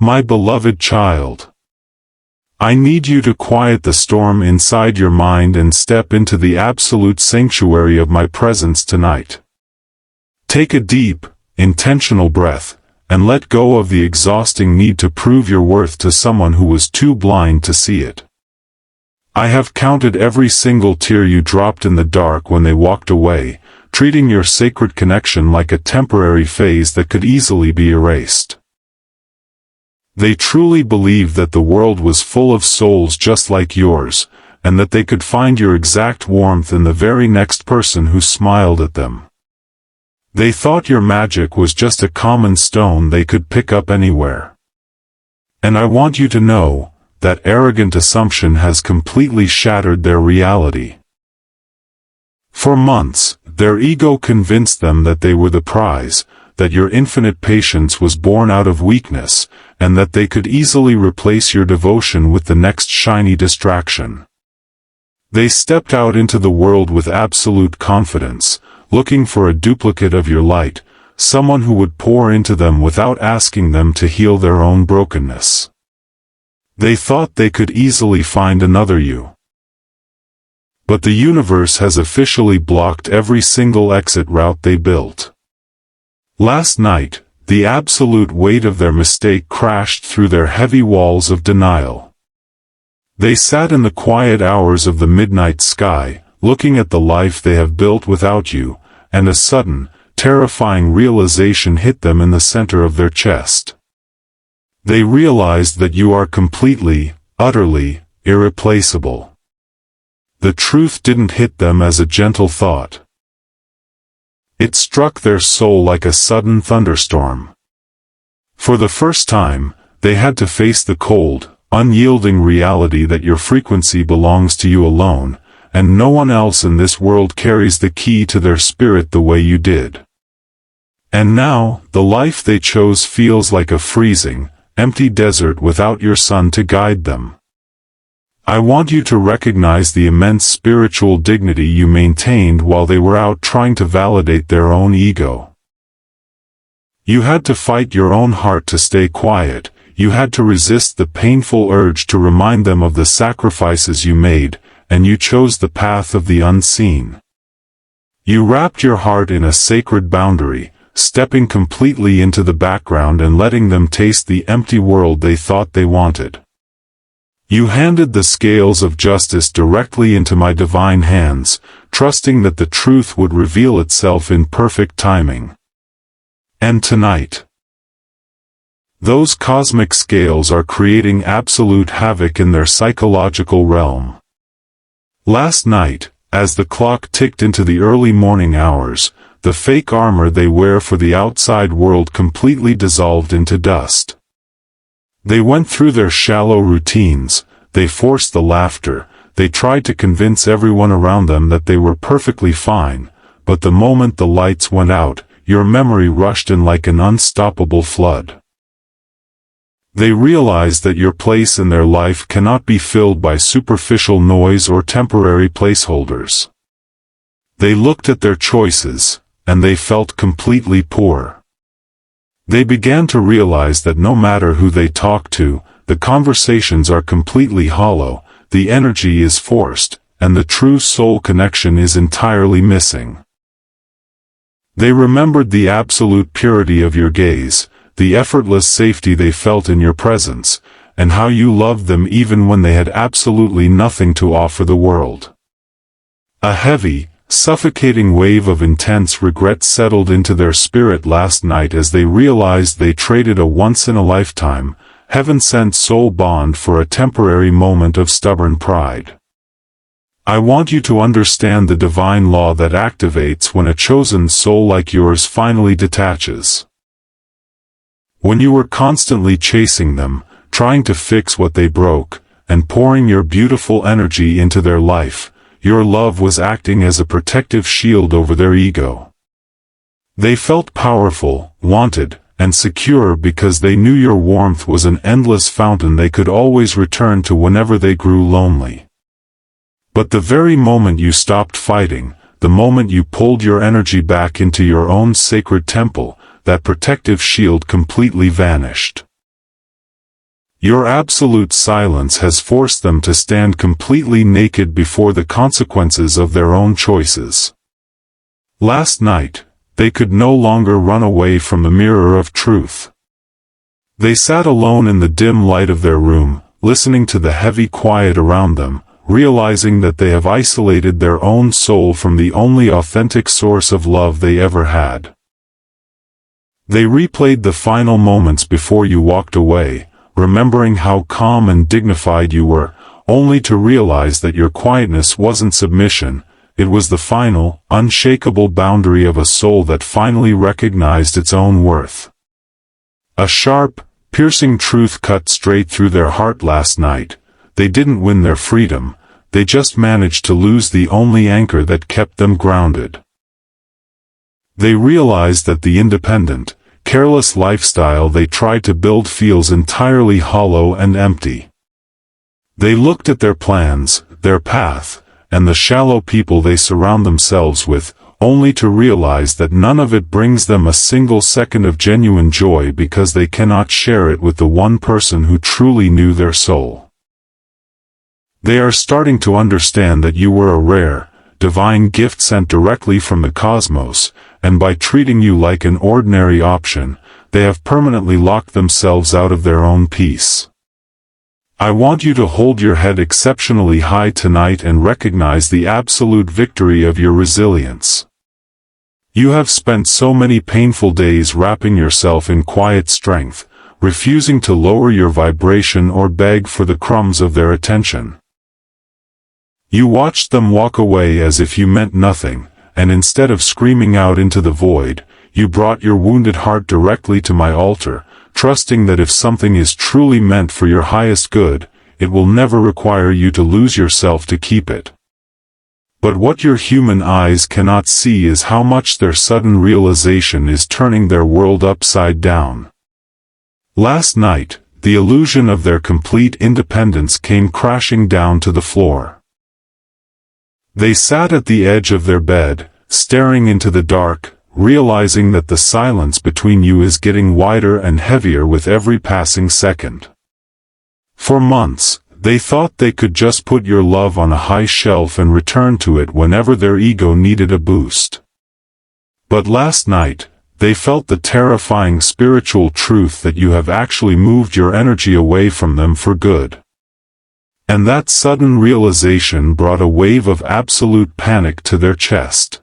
My beloved child, I need you to quiet the storm inside your mind and step into the absolute sanctuary of my presence tonight. Take a deep, intentional breath, and let go of the exhausting need to prove your worth to someone who was too blind to see it. I have counted every single tear you dropped in the dark when they walked away, treating your sacred connection like a temporary phase that could easily be erased. They truly believed that the world was full of souls just like yours, and that they could find your exact warmth in the very next person who smiled at them. They thought your magic was just a common stone they could pick up anywhere. And I want you to know, that arrogant assumption has completely shattered their reality. For months, their ego convinced them that they were the prize, that your infinite patience was born out of weakness, and that they could easily replace your devotion with the next shiny distraction. They stepped out into the world with absolute confidence, looking for a duplicate of your light, someone who would pour into them without asking them to heal their own brokenness. They thought they could easily find another you. But the universe has officially blocked every single exit route they built. Last night, the absolute weight of their mistake crashed through their heavy walls of denial. They sat in the quiet hours of the midnight sky, looking at the life they have built without you, and a sudden, terrifying realization hit them in the center of their chest. They realized that you are completely, utterly, irreplaceable. The truth didn't hit them as a gentle thought. It struck their soul like a sudden thunderstorm. For the first time, they had to face the cold, unyielding reality that your frequency belongs to you alone, and no one else in this world carries the key to their spirit the way you did. And now, the life they chose feels like a freezing, empty desert without your sun to guide them. I want you to recognize the immense spiritual dignity you maintained while they were out trying to validate their own ego. You had to fight your own heart to stay quiet, you had to resist the painful urge to remind them of the sacrifices you made, and you chose the path of the unseen. You wrapped your heart in a sacred boundary, stepping completely into the background and letting them taste the empty world they thought they wanted. You handed the scales of justice directly into my divine hands, trusting that the truth would reveal itself in perfect timing. And tonight, those cosmic scales are creating absolute havoc in their psychological realm. Last night, as the clock ticked into the early morning hours, the fake armor they wear for the outside world completely dissolved into dust. They went through their shallow routines, they forced the laughter, they tried to convince everyone around them that they were perfectly fine, but the moment the lights went out, your memory rushed in like an unstoppable flood. They realized that your place in their life cannot be filled by superficial noise or temporary placeholders. They looked at their choices, and they felt completely poor. They began to realize that no matter who they talk to, the conversations are completely hollow, the energy is forced, and the true soul connection is entirely missing. They remembered the absolute purity of your gaze, the effortless safety they felt in your presence, and how you loved them even when they had absolutely nothing to offer the world. A heavy, suffocating wave of intense regret settled into their spirit last night as they realized they traded a once-in-a-lifetime, heaven-sent soul bond for a temporary moment of stubborn pride. I want you to understand the divine law that activates when a chosen soul like yours finally detaches. When you were constantly chasing them, trying to fix what they broke, and pouring your beautiful energy into their life, your love was acting as a protective shield over their ego. They felt powerful, wanted, and secure because they knew your warmth was an endless fountain they could always return to whenever they grew lonely. But the very moment you stopped fighting, the moment you pulled your energy back into your own sacred temple, that protective shield completely vanished. Your absolute silence has forced them to stand completely naked before the consequences of their own choices. Last night, they could no longer run away from the mirror of truth. They sat alone in the dim light of their room, listening to the heavy quiet around them, realizing that they have isolated their own soul from the only authentic source of love they ever had. They replayed the final moments before you walked away, remembering how calm and dignified you were, only to realize that your quietness wasn't submission. It was the final, unshakable boundary of a soul that finally recognized its own worth. A sharp, piercing truth cut straight through their heart last night. They didn't win their freedom, they just managed to lose the only anchor that kept them grounded. They realized that the independent, careless lifestyle they tried to build feels entirely hollow and empty. They looked at their plans, their path, and the shallow people they surround themselves with, only to realize that none of it brings them a single second of genuine joy because they cannot share it with the one person who truly knew their soul. They are starting to understand that you were a rare, divine gift sent directly from the cosmos, and by treating you like an ordinary option, they have permanently locked themselves out of their own peace. I want you to hold your head exceptionally high tonight and recognize the absolute victory of your resilience. You have spent so many painful days wrapping yourself in quiet strength, refusing to lower your vibration or beg for the crumbs of their attention. You watched them walk away as if you meant nothing, and instead of screaming out into the void, you brought your wounded heart directly to my altar, trusting that if something is truly meant for your highest good, it will never require you to lose yourself to keep it. But what your human eyes cannot see is how much their sudden realization is turning their world upside down. Last night, the illusion of their complete independence came crashing down to the floor. They sat at the edge of their bed, staring into the dark, realizing that the silence between you is getting wider and heavier with every passing second. For months, they thought they could just put your love on a high shelf and return to it whenever their ego needed a boost. But last night, they felt the terrifying spiritual truth that you have actually moved your energy away from them for good. And that sudden realization brought a wave of absolute panic to their chest.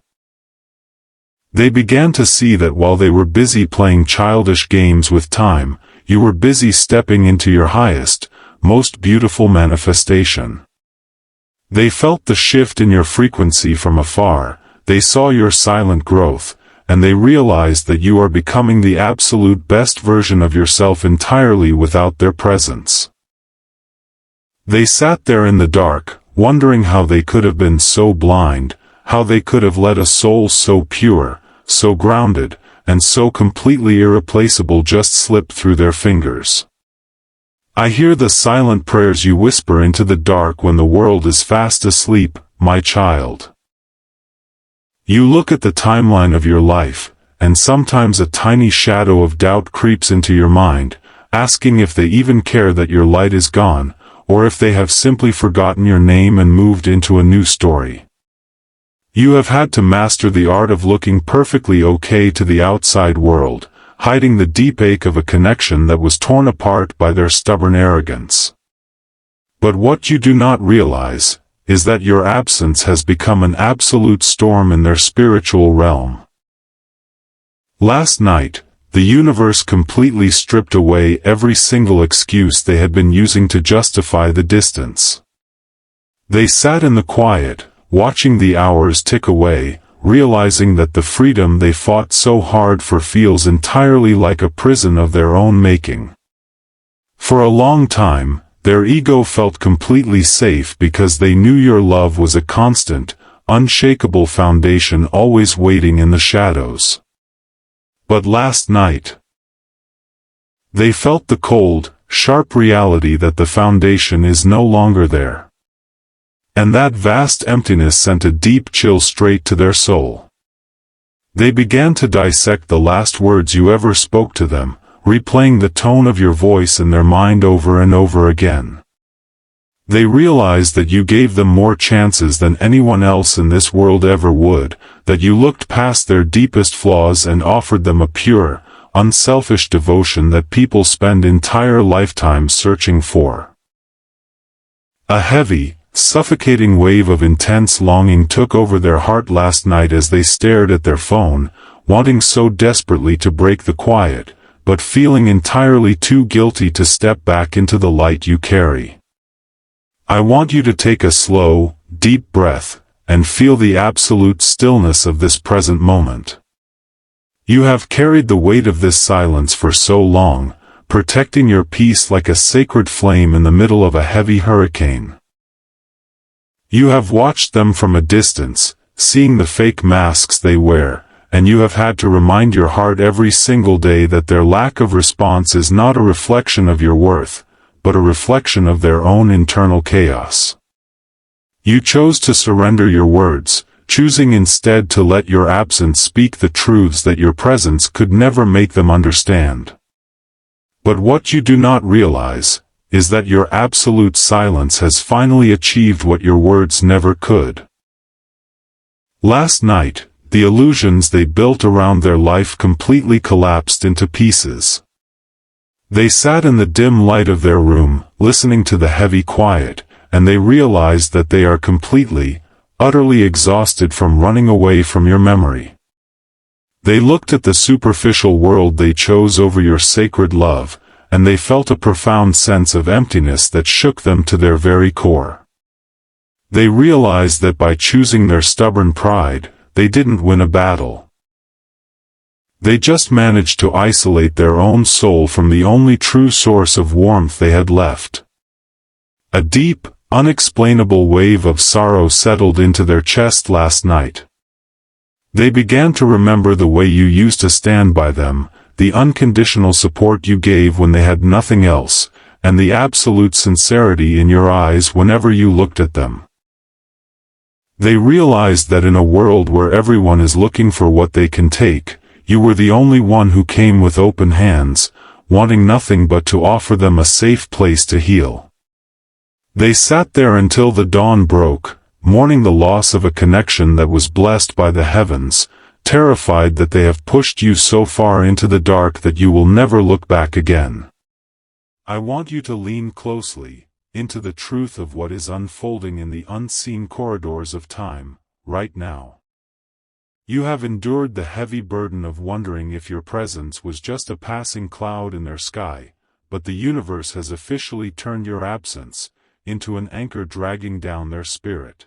They began to see that while they were busy playing childish games with time, you were busy stepping into your highest, most beautiful manifestation. They felt the shift in your frequency from afar, they saw your silent growth, and they realized that you are becoming the absolute best version of yourself entirely without their presence. They sat there in the dark, wondering how they could have been so blind, how they could have let a soul so pure, so grounded, and so completely irreplaceable just slip through their fingers. I hear the silent prayers you whisper into the dark when the world is fast asleep, my child. You look at the timeline of your life, and sometimes a tiny shadow of doubt creeps into your mind, asking if they even care that your light is gone, or if they have simply forgotten your name and moved into a new story. You have had to master the art of looking perfectly okay to the outside world, hiding the deep ache of a connection that was torn apart by their stubborn arrogance. But what you do not realize is that your absence has become an absolute storm in their spiritual realm. Last night, the universe completely stripped away every single excuse they had been using to justify the distance. They sat in the quiet, watching the hours tick away, realizing that the freedom they fought so hard for feels entirely like a prison of their own making. For a long time, their ego felt completely safe because they knew your love was a constant, unshakable foundation always waiting in the shadows. But last night, they felt the cold, sharp reality that the foundation is no longer there. And that vast emptiness sent a deep chill straight to their soul. They began to dissect the last words you ever spoke to them, replaying the tone of your voice in their mind over and over again. They realized that you gave them more chances than anyone else in this world ever would, that you looked past their deepest flaws and offered them a pure, unselfish devotion that people spend entire lifetimes searching for. A heavy, suffocating wave of intense longing took over their heart last night as they stared at their phone, wanting so desperately to break the quiet, but feeling entirely too guilty to step back into the light you carry. I want you to take a slow, deep breath, and feel the absolute stillness of this present moment. You have carried the weight of this silence for so long, protecting your peace like a sacred flame in the middle of a heavy hurricane. You have watched them from a distance, seeing the fake masks they wear, and you have had to remind your heart every single day that their lack of response is not a reflection of your worth, but a reflection of their own internal chaos. You chose to surrender your words, choosing instead to let your absence speak the truths that your presence could never make them understand. But what you do not realize is that your absolute silence has finally achieved what your words never could. Last night, the illusions they built around their life completely collapsed into pieces. They sat in the dim light of their room, listening to the heavy quiet, and they realized that they are completely, utterly exhausted from running away from your memory. They looked at the superficial world they chose over your sacred love, and they felt a profound sense of emptiness that shook them to their very core. They realized that by choosing their stubborn pride, they didn't win a battle. They just managed to isolate their own soul from the only true source of warmth they had left. A deep, unexplainable wave of sorrow settled into their chest last night. They began to remember the way you used to stand by them, the unconditional support you gave when they had nothing else, and the absolute sincerity in your eyes whenever you looked at them. They realized that in a world where everyone is looking for what they can take, you were the only one who came with open hands, wanting nothing but to offer them a safe place to heal. They sat there until the dawn broke, mourning the loss of a connection that was blessed by the heavens, terrified that they have pushed you so far into the dark that you will never look back again. I want you to lean closely into the truth of what is unfolding in the unseen corridors of time, right now. You have endured the heavy burden of wondering if your presence was just a passing cloud in their sky, but the universe has officially turned your absence into an anchor dragging down their spirit.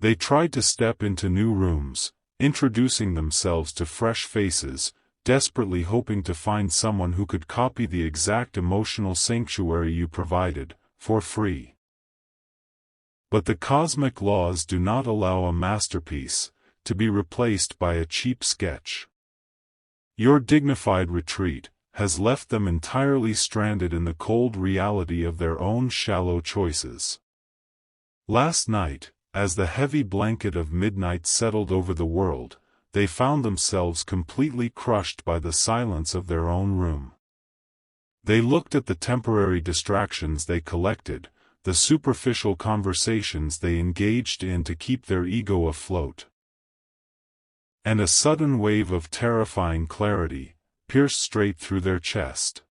They tried to step into new rooms, introducing themselves to fresh faces, desperately hoping to find someone who could copy the exact emotional sanctuary you provided, for free. But the cosmic laws do not allow a masterpiece to be replaced by a cheap sketch. Your dignified retreat has left them entirely stranded in the cold reality of their own shallow choices. Last night, as the heavy blanket of midnight settled over the world, they found themselves completely crushed by the silence of their own room. They looked at the temporary distractions they collected, the superficial conversations they engaged in to keep their ego afloat. And a sudden wave of terrifying clarity pierced straight through their chest.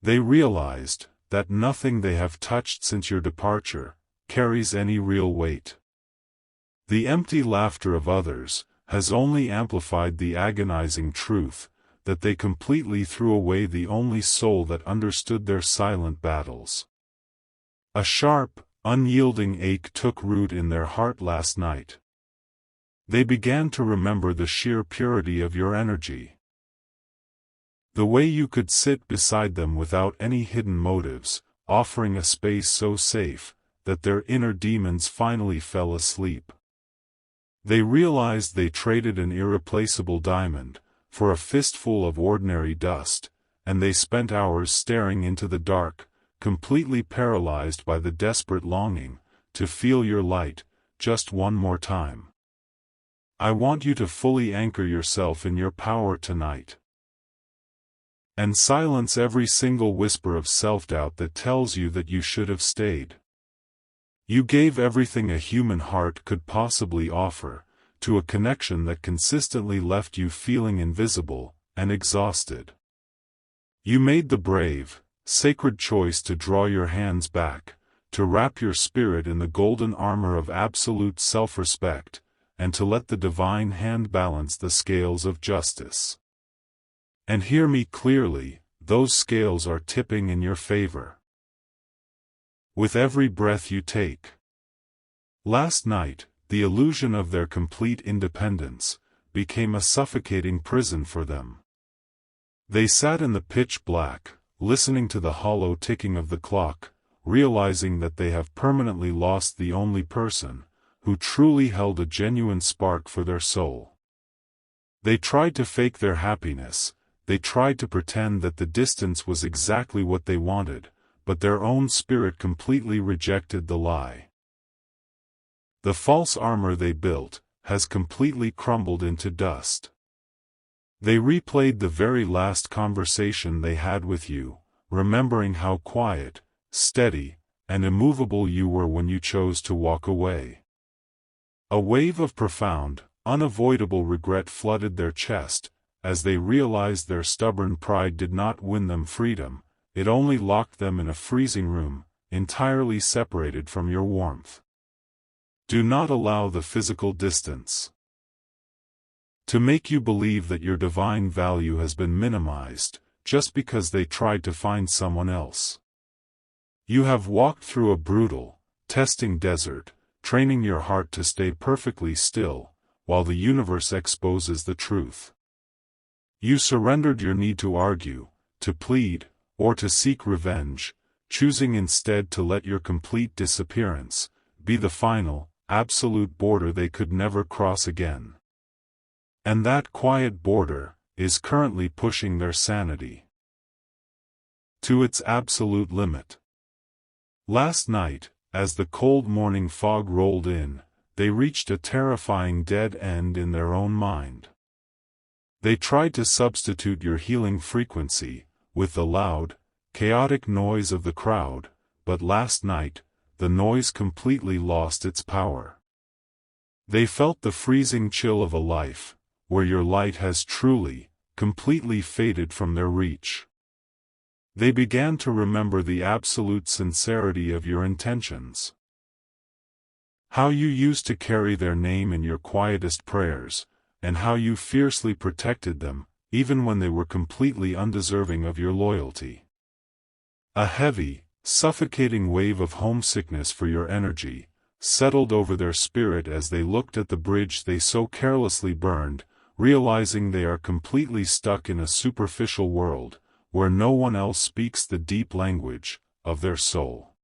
They realized that nothing they have touched since your departure carries any real weight. The empty laughter of others has only amplified the agonizing truth that they completely threw away the only soul that understood their silent battles. A sharp, unyielding ache took root in their heart last night. They began to remember the sheer purity of your energy. The way you could sit beside them without any hidden motives, offering a space so safe that their inner demons finally fell asleep. They realized they traded an irreplaceable diamond for a fistful of ordinary dust, and they spent hours staring into the dark, completely paralyzed by the desperate longing to feel your light just one more time. I want you to fully anchor yourself in your power tonight. and silence every single whisper of self-doubt that tells you that you should have stayed. You gave everything a human heart could possibly offer, to a connection that consistently left you feeling invisible and exhausted. You made the brave, sacred choice to draw your hands back, to wrap your spirit in the golden armor of absolute self-respect, and to let the divine hand balance the scales of justice. And hear me clearly, those scales are tipping in your favor. With every breath you take. Last night, the illusion of their complete independence became a suffocating prison for them. They sat in the pitch black, listening to the hollow ticking of the clock, realizing that they have permanently lost the only person who truly held a genuine spark for their soul. They tried to fake their happiness, they tried to pretend that the distance was exactly what they wanted, but their own spirit completely rejected the lie. The false armor they built has completely crumbled into dust. They replayed the very last conversation they had with you, remembering how quiet, steady, and immovable you were when you chose to walk away. A wave of profound, unavoidable regret flooded their chest, as they realized their stubborn pride did not win them freedom, it only locked them in a freezing room, entirely separated from your warmth. Do not allow the physical distance to make you believe that your divine value has been minimized, just because they tried to find someone else. You have walked through a brutal, testing desert, training your heart to stay perfectly still, while the universe exposes the truth. You surrendered your need to argue, to plead, or to seek revenge, choosing instead to let your complete disappearance be the final, absolute border they could never cross again. And that quiet border is currently pushing their sanity to its absolute limit. Last night, as the cold morning fog rolled in, they reached a terrifying dead end in their own mind. They tried to substitute your healing frequency with the loud, chaotic noise of the crowd, but last night, the noise completely lost its power. They felt the freezing chill of a life where your light has truly, completely faded from their reach. They began to remember the absolute sincerity of your intentions. How you used to carry their name in your quietest prayers, and how you fiercely protected them, even when they were completely undeserving of your loyalty. A heavy, suffocating wave of homesickness for your energy settled over their spirit as they looked at the bridge they so carelessly burned, realizing they are completely stuck in a superficial world, where no one else speaks the deep language of their soul.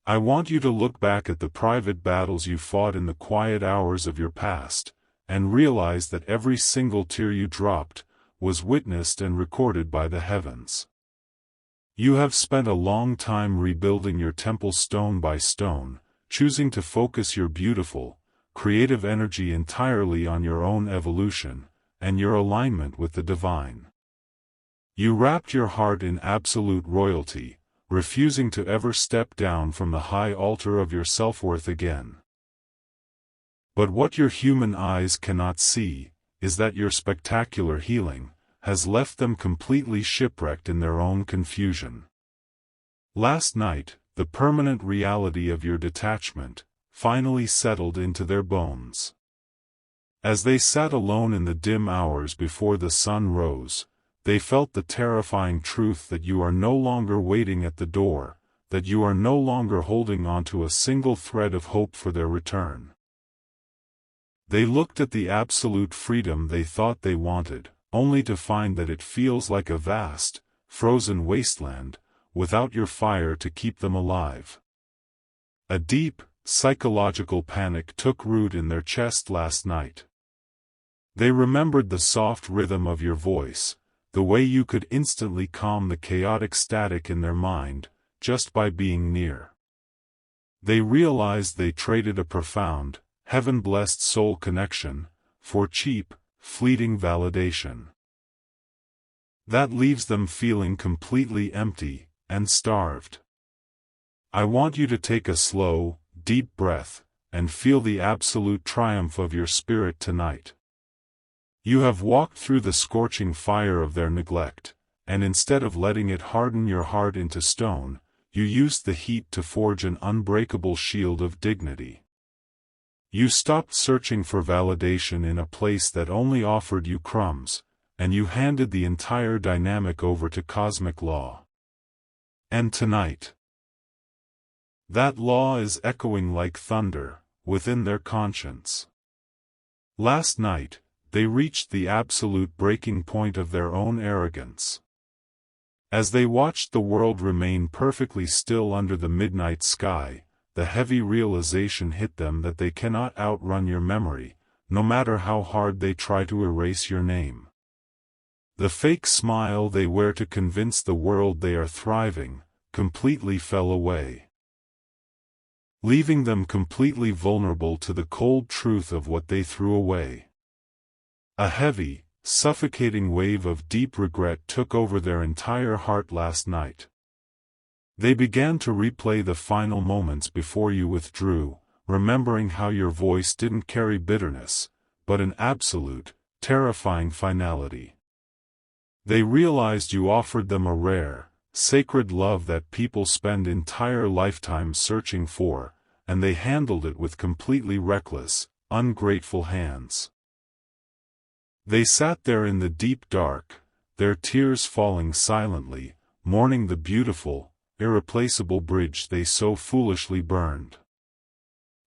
I want you to look back at the private battles you fought in the quiet hours of your past, and realize that every single tear you dropped was witnessed and recorded by the heavens. You have spent a long time rebuilding your temple stone by stone, choosing to focus your beautiful, creative energy entirely on your own evolution, and your alignment with the divine. You wrapped your heart in absolute royalty, refusing to ever step down from the high altar of your self-worth again. But what your human eyes cannot see, is that your spectacular healing has left them completely shipwrecked in their own confusion. Last night, the permanent reality of your detachment finally settled into their bones. As they sat alone in the dim hours before the sun rose, they felt the terrifying truth that you are no longer waiting at the door, that you are no longer holding on to a single thread of hope for their return. They looked at the absolute freedom they thought they wanted, only to find that it feels like a vast, frozen wasteland, without your fire to keep them alive. A deep, psychological panic took root in their chest last night. They remembered the soft rhythm of your voice, the way you could instantly calm the chaotic static in their mind, just by being near. They realized they traded a profound, heaven-blessed soul connection for cheap, fleeting validation. That leaves them feeling completely empty and starved. I want you to take a slow, deep breath, and feel the absolute triumph of your spirit tonight. You have walked through the scorching fire of their neglect, and instead of letting it harden your heart into stone, you used the heat to forge an unbreakable shield of dignity. You stopped searching for validation in a place that only offered you crumbs, and you handed the entire dynamic over to cosmic law. And tonight, that law is echoing like thunder, within their conscience. Last night, they reached the absolute breaking point of their own arrogance. As they watched the world remain perfectly still under the midnight sky, the heavy realization hit them that they cannot outrun your memory, no matter how hard they try to erase your name. The fake smile they wear to convince the world they are thriving, completely fell away, leaving them completely vulnerable to the cold truth of what they threw away. A heavy, suffocating wave of deep regret took over their entire heart last night. They began to replay the final moments before you withdrew, remembering how your voice didn't carry bitterness, but an absolute, terrifying finality. They realized you offered them a rare, sacred love that people spend entire lifetimes searching for, and they handled it with completely reckless, ungrateful hands. They sat there in the deep dark, their tears falling silently, mourning the beautiful, irreplaceable bridge they so foolishly burned.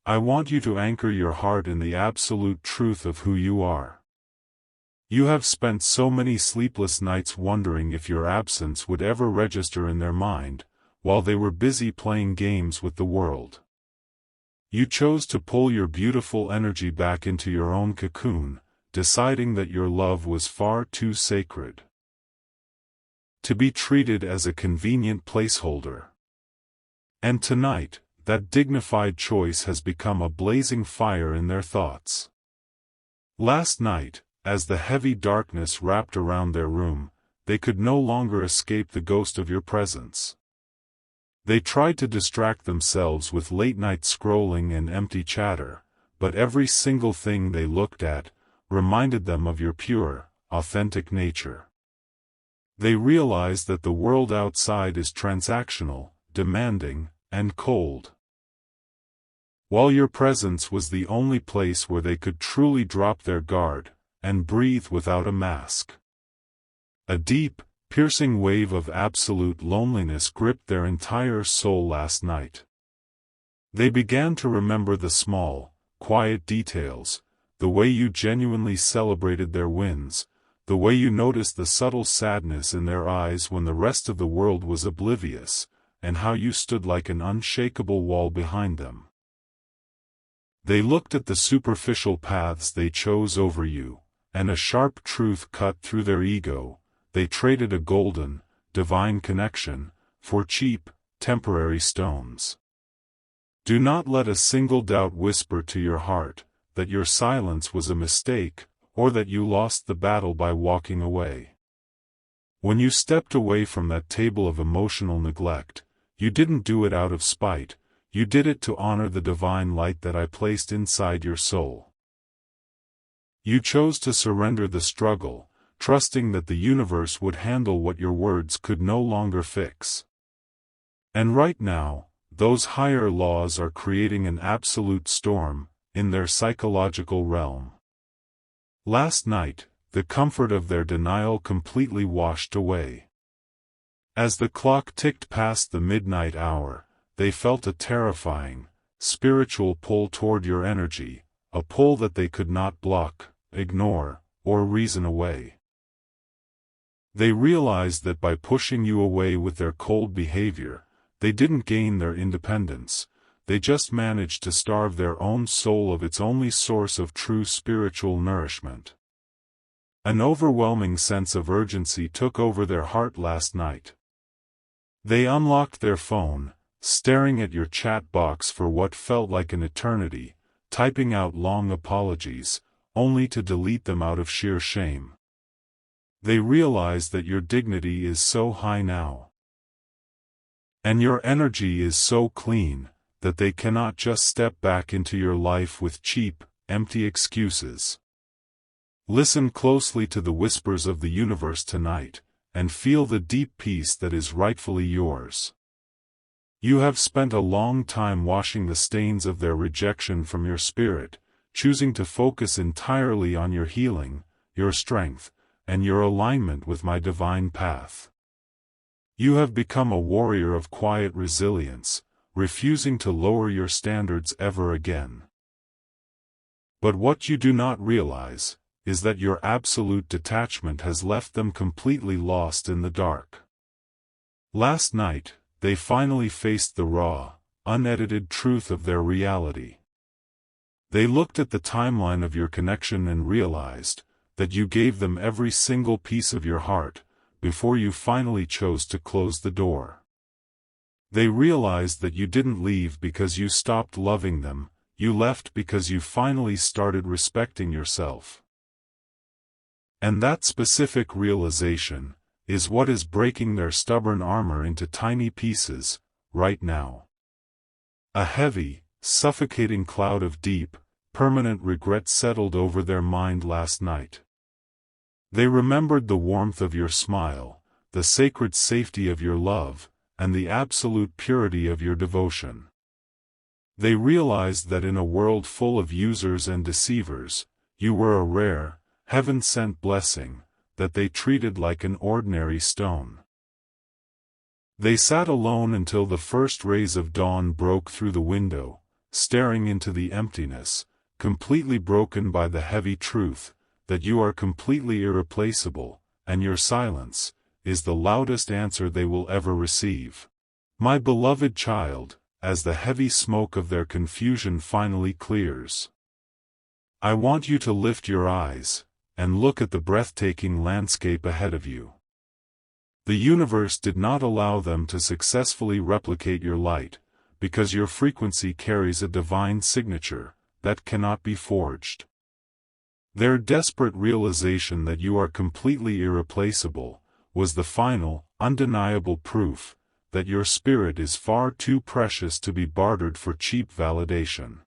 I want you to anchor your heart in the absolute truth of who you are. You have spent so many sleepless nights wondering if your absence would ever register in their mind, while they were busy playing games with the world. You chose to pull your beautiful energy back into your own cocoon, deciding that your love was far too sacred to be treated as a convenient placeholder. And tonight, that dignified choice has become a blazing fire in their thoughts. Last night, as the heavy darkness wrapped around their room, they could no longer escape the ghost of your presence. They tried to distract themselves with late-night scrolling and empty chatter, but every single thing they looked at reminded them of your pure, authentic nature. They realized that the world outside is transactional, demanding, and cold, while your presence was the only place where they could truly drop their guard and breathe without a mask. A deep, piercing wave of absolute loneliness gripped their entire soul last night. They began to remember the small, quiet details, the way you genuinely celebrated their wins, the way you noticed the subtle sadness in their eyes when the rest of the world was oblivious, and how you stood like an unshakable wall behind them. They looked at the superficial paths they chose over you, and a sharp truth cut through their ego. They traded a golden, divine connection for cheap, temporary stones. Do not let a single doubt whisper to your heart that your silence was a mistake, or that you lost the battle by walking away. When you stepped away from that table of emotional neglect, you didn't do it out of spite, you did it to honor the divine light that I placed inside your soul. You chose to surrender the struggle, trusting that the universe would handle what your words could no longer fix. And right now, those higher laws are creating an absolute storm in their psychological realm. Last night, the comfort of their denial completely washed away. As the clock ticked past the midnight hour, they felt a terrifying, spiritual pull toward your energy, a pull that they could not block, ignore, or reason away. They realized that by pushing you away with their cold behavior, they didn't gain their independence, they just managed to starve their own soul of its only source of true spiritual nourishment. An overwhelming sense of urgency took over their heart last night. They unlocked their phone, staring at your chat box for what felt like an eternity, typing out long apologies, only to delete them out of sheer shame. They realize that your dignity is so high now, and your energy is so clean, that they cannot just step back into your life with cheap, empty excuses. Listen closely to the whispers of the universe tonight, and feel the deep peace that is rightfully yours. You have spent a long time washing the stains of their rejection from your spirit, choosing to focus entirely on your healing, your strength, and your alignment with my divine path. You have become a warrior of quiet resilience, refusing to lower your standards ever again. But what you do not realize is that your absolute detachment has left them completely lost in the dark. Last night, they finally faced the raw, unedited truth of their reality. They looked at the timeline of your connection and realized that you gave them every single piece of your heart before you finally chose to close the door. They realized that you didn't leave because you stopped loving them, you left because you finally started respecting yourself. And that specific realization is what is breaking their stubborn armor into tiny pieces, right now. A heavy, suffocating cloud of deep, permanent regret settled over their mind last night. They remembered the warmth of your smile, the sacred safety of your love, and the absolute purity of your devotion. They realized that in a world full of users and deceivers, you were a rare, heaven-sent blessing that they treated like an ordinary stone. They sat alone until the first rays of dawn broke through the window, staring into the emptiness, completely broken by the heavy truth that you are completely irreplaceable, and your silence is the loudest answer they will ever receive. My beloved child, as the heavy smoke of their confusion finally clears, I want you to lift your eyes and look at the breathtaking landscape ahead of you. The universe did not allow them to successfully replicate your light, because your frequency carries a divine signature that cannot be forged. Their desperate realization that you are completely irreplaceable was the final, undeniable proof that your spirit is far too precious to be bartered for cheap validation.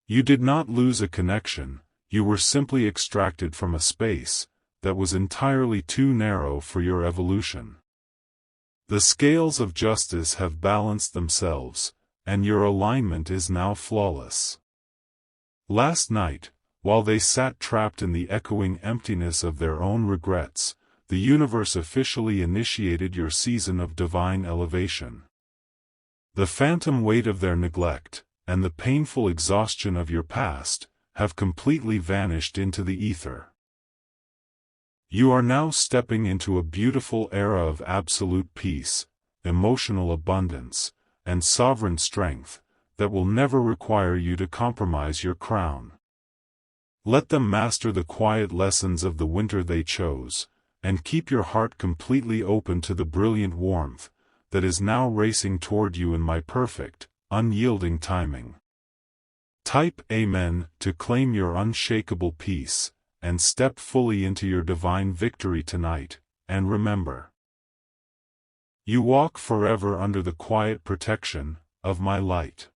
You did not lose a connection, you were simply extracted from a space that was entirely too narrow for your evolution. The scales of justice have balanced themselves, and your alignment is now flawless. Last night, while they sat trapped in the echoing emptiness of their own regrets, the universe officially initiated your season of divine elevation. The phantom weight of their neglect, and the painful exhaustion of your past, have completely vanished into the ether. You are now stepping into a beautiful era of absolute peace, emotional abundance, and sovereign strength that will never require you to compromise your crown. Let them master the quiet lessons of the winter they chose, and keep your heart completely open to the brilliant warmth that is now racing toward you in my perfect, unyielding timing. Type Amen to claim your unshakable peace, and step fully into your divine victory tonight, and remember, you walk forever under the quiet protection of my light.